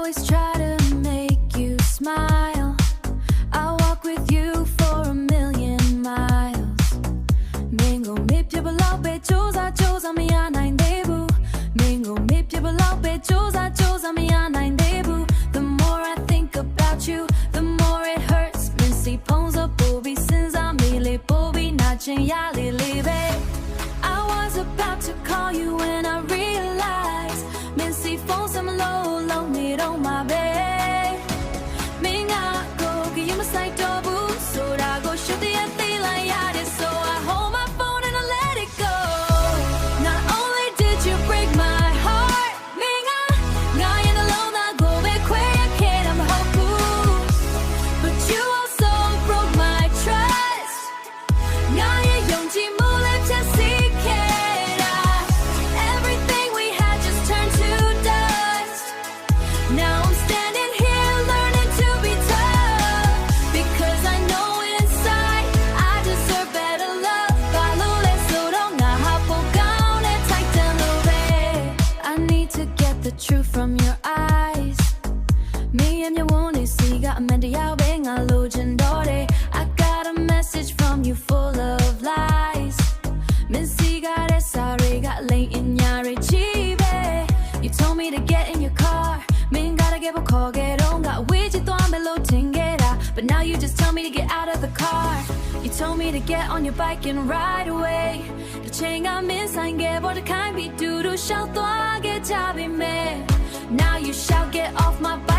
always try to make you smile. I walk with you for a million miles. Mingo me people out be chosa me a nine debu. Mingo me people out be chosa me a nine debu. The more I think about you, the more it hurts. Missy pons up booby since I'm really booby nachin ya lily babe. I was about to call you when I realized Missy phones some low need on my bed. Minga go give you my side double so I go shoot the thing like yard so I hold my phone and I let it go. Not only did you break my heart, Minga nga in alone I go back where I can't I'm hope, but you also broke my trust. Nga yung ji mo let just see. Everything we had just turned to dust. Now I'm standing here learning to be tough because I know inside I deserve better love. I need to get the truth from your eyes. Me and your wounded see got meant to yaw bang a legendary. I got a message from you full of lies. Missy got it, sorry, got late in your chive. You told me to get in your car. Min gotta get a call, get on. Got with you, thought I'm below but now you just tell me to get out of the car. You told me to get on your bike and ride away. The chain got missing, get what the kind be do to shout, thought I get job in me. Now you shout, get off my bike.